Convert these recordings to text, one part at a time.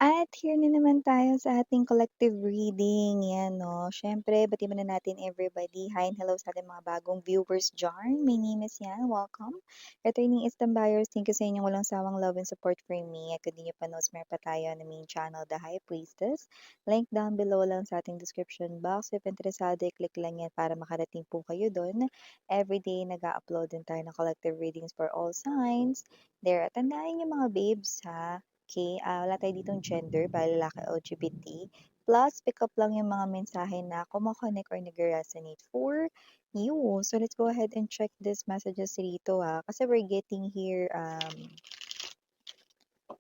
At here na naman tayo sa ating collective reading, 'yan 'no. Siyempre bati muna natin everybody. Hi and hello sa ating mga bagong viewers diyan. My name is Yan, welcome. Returning Eastern buyers, thank you sa inyong walang sawang love and support for me. At kung di niyo pa knows, meron pa tayo na main channel, The High Priestess. Link down below lang sa ating description box. If interesado, i-click lang yan para makarating po kayo doon. Everyday nag-upload din tayo ng collective readings for all signs. There, tandaan yung mga babes ha. Okay, wala tayo ditong gender, bale lalaki o LGBT. Plus, pick up lang yung mga mensahe na kumo-connect or nag-resonate for you. So, let's go ahead and check these messages rito kasi we're getting here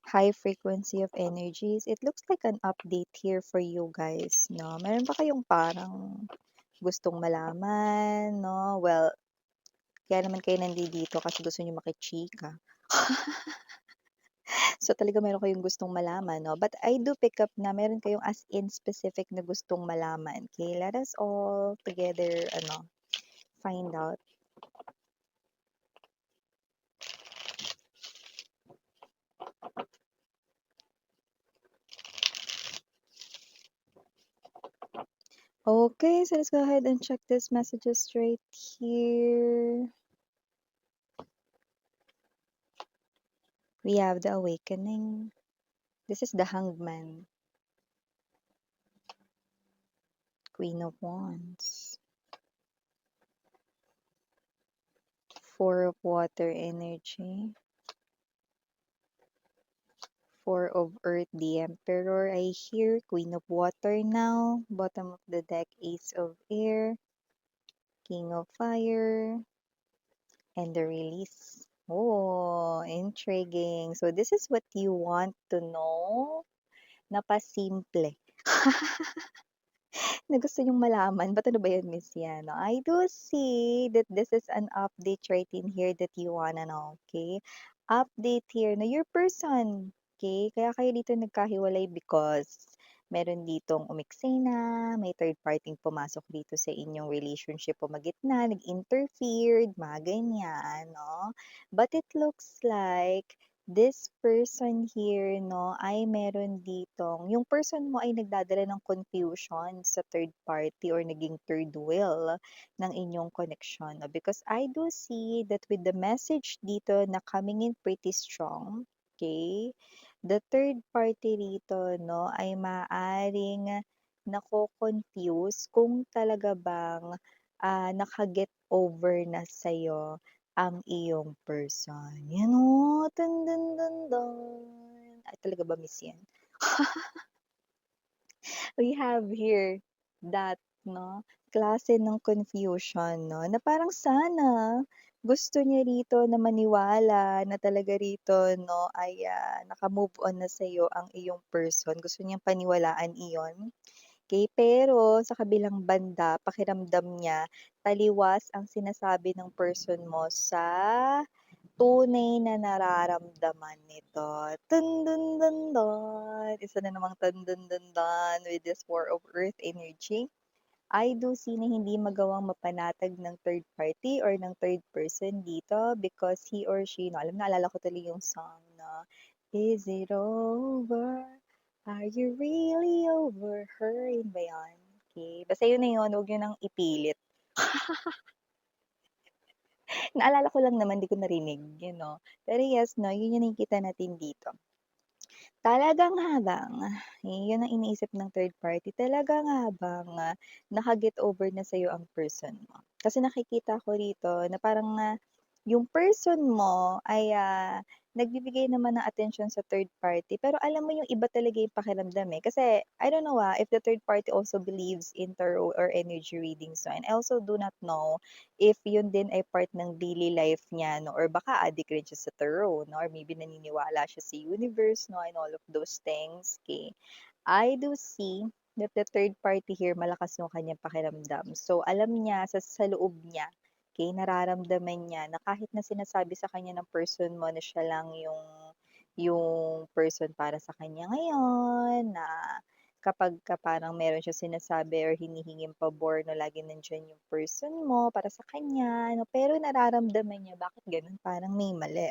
high frequency of energies. It looks like an update here for you guys, no? Meron ba kayong parang gustong malaman, no? Well, kaya naman kayo nandito kasi gusto niyo makichika. So, talaga meron kayong gustong malaman, no? But I do pick up na meron kayong as in specific na gustong malaman. Okay, let us all together, find out. Okay, so let's go ahead and check this messages right here. We have the awakening. This is the hangman. Queen of Wands. Four of water energy. Four of earth, the emperor. I hear Queen of water now. Bottom of the deck, ace of air. King of fire. And the release. Oh, intriguing. So this is what you want to know? Napasimple. Na gusto niyong malaman. Ba't ano ba yan, Miss Yan? No? I do see that this is an update right in here that you wanna know. Okay? Update here na your person. Okay? Kaya kayo dito nagkahiwalay because meron ditong umiksena, may third party pumasok dito sa inyong relationship pumagitna, nag-interfered, mga ganyan, no? But it looks like this person here, no, ay meron ditong, yung person mo ay nagdadala ng confusion sa third party or naging third wheel ng inyong connection. No? Because I do see that with the message dito na coming in pretty strong, okay, the third party rito, no, ay maaring nako-confuse kung talaga bang nakaget over na sa'yo ang iyong person. Yan o, dun dun dun dun. Ay, talaga ba miss yan? We have here that, no, klase ng confusion, no, na parang sana gusto niya rito na maniwala na talaga rito, no, ay naka-move on na sa'yo ang iyong person. Gusto niyang paniwalaan iyon. Okay, pero sa kabilang banda, pakiramdam niya, taliwas ang sinasabi ng person mo sa tunay na nararamdaman nito. Dun dun dun dun. Isa na namang dun dun dun dun with this Four of Earth energy. I do see na hindi magawang mapanatag ng third party or ng third person dito because he or she, no, naalala ko tuloy yung song na, Is it over? Are you really over her? Yun ba yun? Okay. Basta yun na yun, huwag yun nang ipilit. Naalala ko lang naman, di ko narinig, Pero yes, no, yun yung nakikita natin dito. Talaga nga bang, yun ang iniisip ng third party, talaga nga bang naka-get over na sa'yo ang person mo? Kasi nakikita ko rito na parang yung person mo ay nagbibigay naman ng attention sa third party, pero alam mo yung iba talaga yung pakiramdam eh. Kasi I don't know if the third party also believes in tarot or energy readings. So, and I also do not know if yun din ay part ng daily life niya, no? Or baka addict rin siya sa tarot, no? Or maybe naniniwala siya sa universe, no? And all of those things. Okay. I do see that the third party here, malakas yung kanyang pakiramdam. So, alam niya sa loob niya, okay, nararamdaman niya na kahit na sinasabi sa kanya ng person mo na siya lang yung person para sa kanya ngayon, na kapag ka parang meron siya sinasabi or hinihinging pabor, no, lagi nandiyan yung person mo para sa kanya, no, pero nararamdaman niya, bakit ganun? Parang may mali.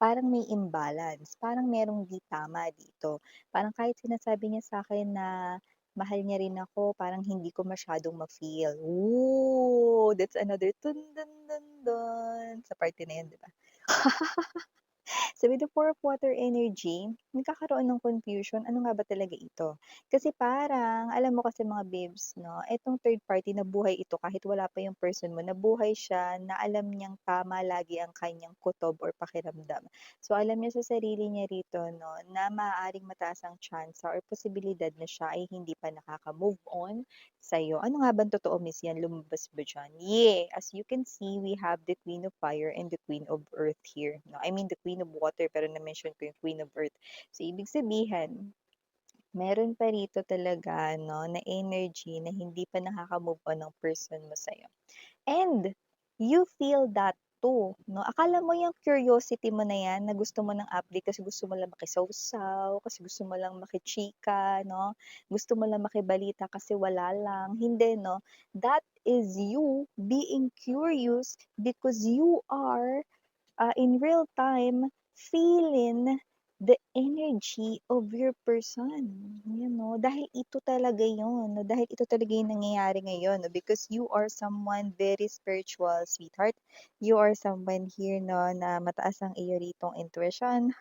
parang may imbalance, parang merong di tama dito. Parang kahit sinasabi niya sa'kin na mahal niya rin ako, parang hindi ko masyadong ma-feel. Ooh, that's another dun dun dun dun sa party na yun, 'di ba? So with the Four of Water energy, nagkakaroon ng confusion, ano nga ba talaga ito? Kasi parang, alam mo kasi mga babes, no, itong third party nabuhay ito kahit wala pa yung person mo, nabuhay siya na alam niyang tama lagi ang kanyang kutob or pakiramdam. So alam niya sa sarili niya rito, no, na maaaring mataas ang chance or posibilidad na siya ay hindi pa nakaka-move on sa'yo. Ano nga bang totoo, Miss yan? Lumabas ba diyan? Yeah, as you can see, we have the Queen of Fire and the Queen of Earth here. No? I mean, the Queen of Water, pero na-mention ko yung Queen of Earth. So, ibig sabihin, meron pa rito talaga no, na energy na hindi pa nakaka-move on ng person mo sa'yo. And you feel that too, 'no? Akala mo yung curiosity mo na 'yan na gusto mo ng update kasi gusto mo lang makisawsaw, kasi gusto mo lang makichika, 'no? Gusto mo lang makibalita kasi wala lang. Hindi, 'no? That is you being curious because you are in real time feeling the energy of your person, you know, dahil ito talaga yun, no? Dahil ito talaga yung nangyayari ngayon, no? Because you are someone very spiritual, sweetheart. You are someone here, no, na mataas ang iyo ritong intuition,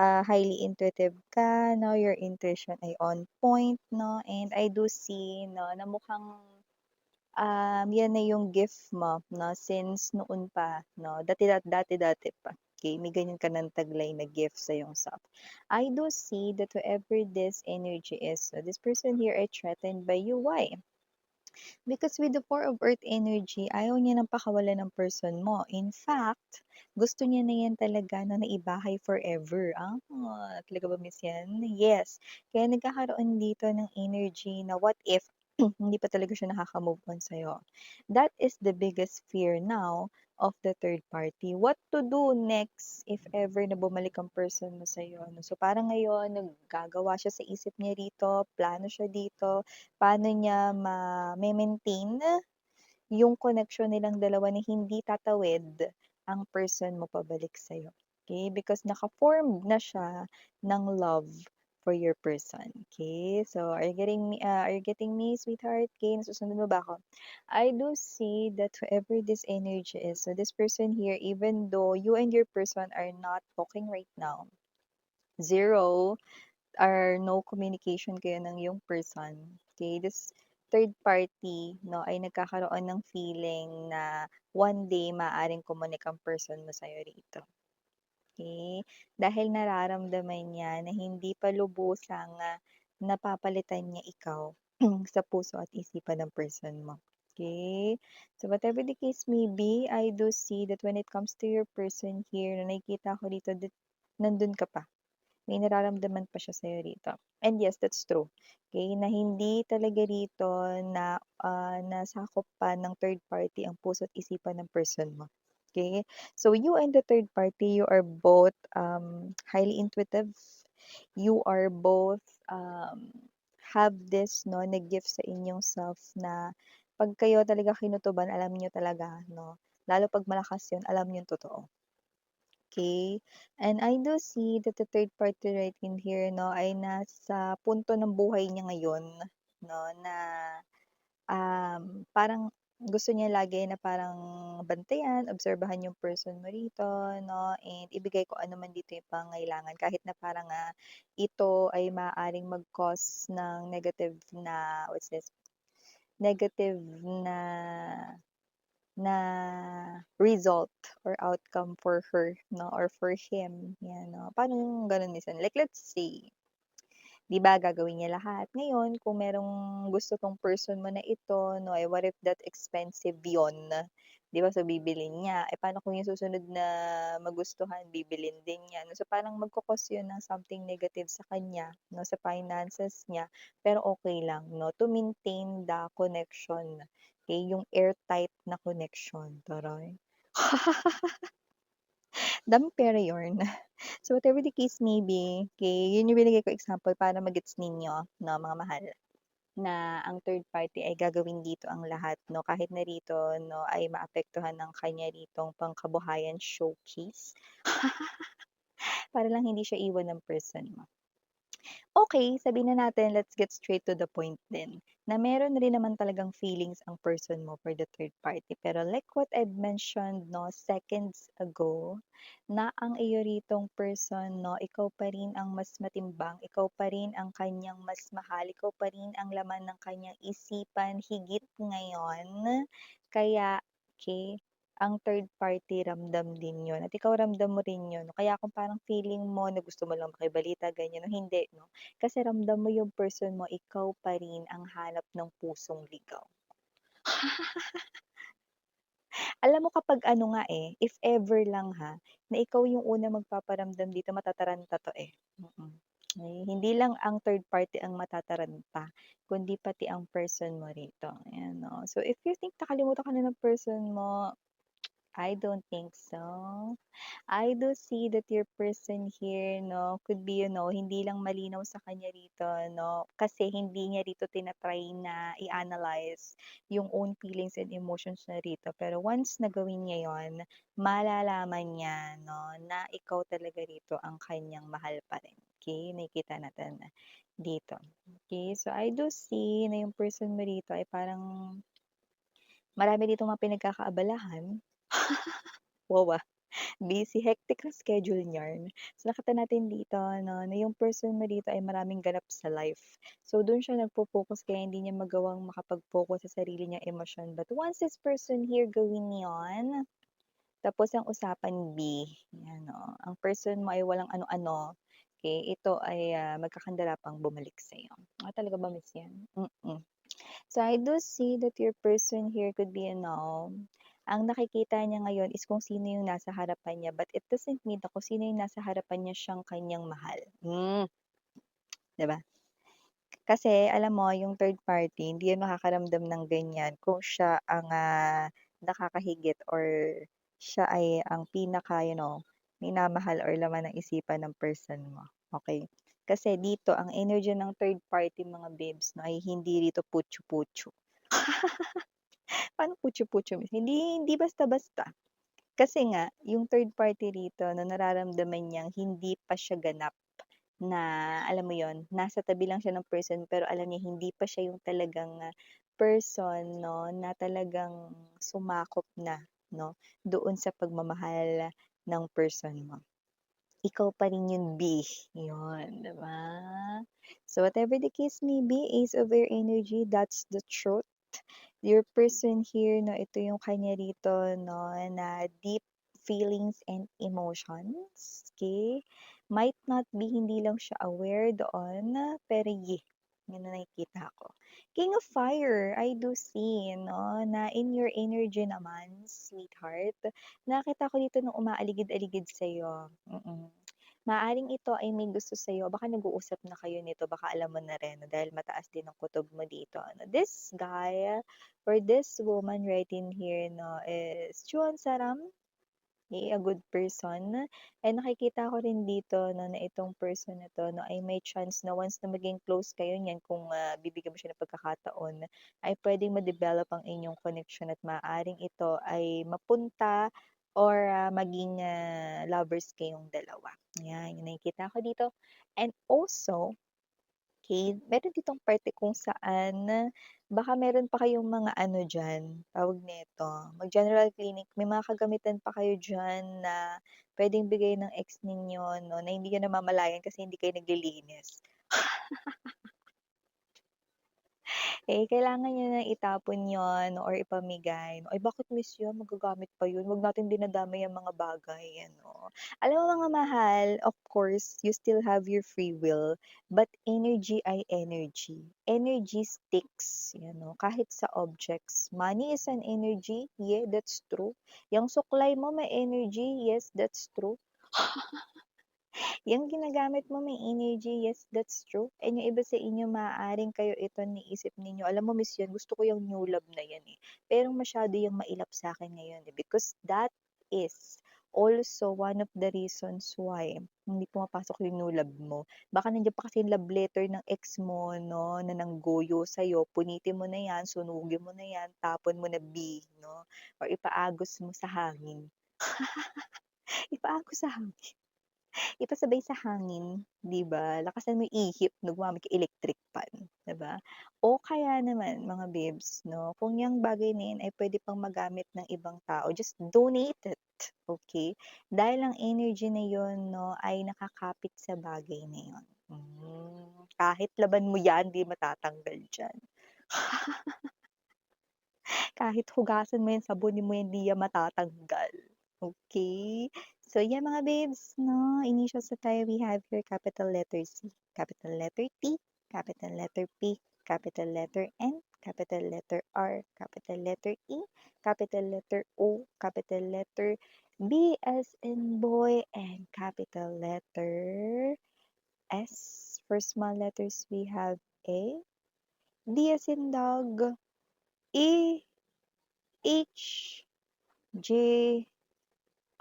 highly intuitive ka, no, your intuition ay on point, no, and I do see, no, na mukhang yan na yung gift mo 'no, since noon pa 'no, dati-dati pa, okey, may ganyan ka ng taglay na gift sa iyong self. I do see that whoever this energy is, so this person here are threatened by you, why? Because with the Four of Earth energy, ayaw niya ng pakawalan ng person mo. In fact, gusto niya na yan talaga na naibahay forever. Talaga ba miss yan? Yes. Kaya nagkakaroon dito ng energy na what if hindi pa talaga siya nakaka-move on sa'yo. That is the biggest fear now of the third party. What to do next if ever na bumalik ang person mo sa'yo. No? So parang ngayon, naggagawa siya sa isip niya rito, plano siya dito, paano niya ma-maintain yung connection nilang dalawa na hindi tatawid ang person mo pabalik sa'yo. Okay? Because naka-form na siya ng love for your person. Okay? So, are you getting me, sweetheart? Okay, nasusunod mo ba ako? I do see that whoever this energy is, so this person here, even though you and your person are not talking right now, zero or no communication kayo ng yung person, okay, this third party, no, ay nagkakaroon ng feeling na one day maaaring kumunik ang person mo sa'yo rito. Okay? Dahil nararamdaman niya na hindi pa lubusang napapalitan niya ikaw sa puso at isipan ng person mo. Okay? So whatever the case may be, I do see that when it comes to your person here, na nakikita ko dito, that nandun ka pa, may nararamdaman pa siya sa'yo rito. And yes, that's true. Okay, na hindi talaga rito na nasakop pa ng third party ang puso at isipan ng person mo. Okay? So you and the third party, you are both highly intuitive. You are both have this no na gift sa inyong self na pag kayo talaga kinutuban, alam niyo talaga, no? Lalo pag malakas yun, alam niyo yung totoo. Okay, and I do see that the third party right in here 'no, ay nasa punto ng buhay niya ngayon 'no, na, parang gusto niya lagi na parang bantayan, obserbahan yung person mo rito 'no, and ibigay kung ano man dito yung pangangailangan kahit na parang, ito ay maaaring mag-cause ng negative na what's this, negative na na result or outcome for her 'no, or for him, 'yan 'no. Paano yung gano'n minsan? Like let's say, 'di ba gagawin niya lahat. Ngayon kung merong gusto 'tong person mo na ito 'no, eh, what if that expensive 'yon, 'di ba, so bibilhin niya. Eh, paano kung yung susunod na magustuhan bibilhin din niya 'no. So parang magko-cause 'yun ng something negative sa kanya 'no, sa finances niya, pero okey lang 'no, to maintain the connection. Okay, yung airtight na connection, taray. Daming pera yun. So whatever the case may be, okay, yun yung binigay ko example para ma-gets ninyo 'no, mga mahal. na ang third party ay gagawin dito ang lahat 'no, kahit na rito 'no ay maapektuhan ng kanya ritong pangkabuhayan showcase, para lang hindi siya iwan ng person mo. Okay, sabihin na natin let's get straight to the point din, na meron rin naman talagang feelings ang person mo for the third party. Pero like what I've mentioned 'no, seconds ago, na ang iyo ritong person 'no, ikaw pa rin ang mas matimbang, ikaw pa rin ang kanyang mas mahal, ikaw pa rin ang laman ng kanyang isipan higit ngayon. Kaya, okay, ang third party ramdam din 'yun at ikaw ramdam mo rin 'yun. Kaya kung parang feeling mo na gusto mo lang makibalita ganyan 'no, hindi 'no. Kasi ramdam mo yung person mo, ikaw pa rin ang hanap ng pusong ligaw. Alam mo kapag ano nga, eh, if ever lang ha, na ikaw yung unang magpaparamdam dito matataranta 'to, eh, Eh, hindi lang ang third party ang matataranta, kundi pati ang person mo rito, ayan 'no. So if you think nakalimutan ka na ng person mo, I don't think so. I do see that your person here 'no, could be hindi lang malinaw sa kanya rito 'no, kasi hindi niya rito na i-analyze yung own feelings and emotions niya rito. Pero once na gawin niya yun, malalaman niya 'no, na ikaw talaga rito ang kanyang mahal pa rin, okey? Nakikita natin dito. Okay, so I do see na yung person mo rito ay parang marami ditong mga pinagkakaabalahan. Wow, busy, hectic ang schedule niyan. So, nakita natin dito 'no, na yung person mo dito ay maraming ganap sa life. So, dun siya nagfo-focus kaya hindi niya magawang makapag-focus sa sarili niyang emosyon. But once this person here gawin yon, tapos ang usapan B, yan o, ang person mo ay walang ano-ano, okay, ito ay, magkakandara pang bumalik sa'yo. Talaga ba miss yan? So I do see that your person here could be ang nakikita niya ngayon is kung sino yung nasa harapan niya, but it doesn't mean na kung sino yung nasa harapan niya siyang kanyang mahal. 'Di ba? Kasi alam mo yung third party hindi yan makakaramdam ng ganyan kung siya ang, nakakahigit or siya ay ang pinaka minamahal or laman ng isipan ng person mo, okey? Kasi dito ang energy ng third party mga babes 'no, ay hindi rito putchu-putchu. Paano putchu-putchu? Hindi basta-basta. Kasi nga yung third party rito na nararamdaman niyang hindi pa siya ganap na alam mo yon, nasa tabi lang siya ng person pero alam niya hindi pa siya yung talagang, person 'no, na talagang sumakop na 'no, doon sa pagmamahal ng person mo. Ikaw pa rin yung B, yun, 'di ba? So whatever the case may be, Ace of Air energy, that's the truth. Your person here 'no, ito yung kanya rito 'no, na deep feelings and emotions, okay. Might not be hindi lang siya aware doon, pero yun ang nakikita ko. King of Fire, I do see 'no, na in your energy naman, sweetheart, nakita ko dito na umaaligid-aligid sa'yo, Maaaring ito ay may gusto sa'yo, baka nag-uusap na kayo nito, baka alam mo na rin dahil mataas din ang kutob mo dito ano. This guy or this woman right in here 'no is Chuan Saram, a good person. And nakikita ko rin dito 'no na itong person na 'to 'no ay may chance na once na maging close kayo niyan kung, bibigyan mo siya ng pagkakataon, ay puwedeng ma-develop ang inyong connection at maaaring ito ay mapunta or, maging, lovers kayong dalawa. Ayan, yung nakikita ko dito. And also, okay, meron ditong parte kung saan baka meron pa kayong mga ano diyan, tawag nito, mag-general clinic. May mga kagamitan pa kayo diyan na puwedeng bigay ng ex ninyo 'no, na hindi niyo namamalayan kasi hindi kayo naglilinis. Eh, kailangan niyo na itapon 'yon or ipamigay. Ay, bakit miss 'yan, magagamit pa 'yun, 'wag natin dinadamay ang mga bagay, ano. Alam mo mga mahal, of course, you still have your free will, but energy ay energy. Energy sticks, 'yan 'no, kahit sa objects. Money is an energy, yeah, that's true. Yang suklay mo may energy, yes, that's true. Yung ginagamit mo may energy, yes, that's true. And yung iba sa inyo maaaring kayo ito iniisip ninyo, alam mo miss yan, gusto ko yung new love na yan eh. Pero masyado yung mailap sa akin ngayon eh, because that is Also, one of the reasons why hindi pumapasok yung new love mo, baka nandiyan pa kasi yung love letter ng ex mo 'no, na nanggoyo sa'yo, punitin mo na 'yan, sunugin mo na 'yan, tapon mo na B 'no, or ipaagos mo sa hangin. Ipaagos sa hangin, ipasabay sa hangin, 'di ba? Lakasan mo yung ihip 'no, gumamit kang electric fan, 'di ba? O kaya naman mga babes 'no, kung yang bagay na 'yan ay puwede pang magamit ng ibang tao, just donate it, okay? Dahil ang energy na 'yun 'no, ay nakakapit sa bagay na 'yun. Kahit laban mo 'yan, 'di matatanggal diyan. Kahit hugasan mo 'yan, sabunin mo 'yan, 'di yan matatanggal, okay. So yan mga babes 'no, initials na tayo, we have here capital letter C, capital letter T, capital letter P, capital letter N, capital letter R, capital letter E, capital letter O, capital letter B as in boy, and capital letter S. For small letters, we have A, D as in dog, E, H, J,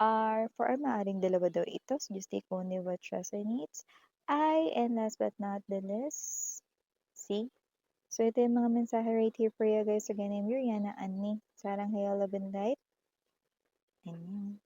R. For our maaring dalawa daw ito, so just take only what resonates. I, and last but not the least, C. So ito yung mga mensahe right here for you guys. Again, I'm Yuriana Annie. Sarang Hayo Love and Light. And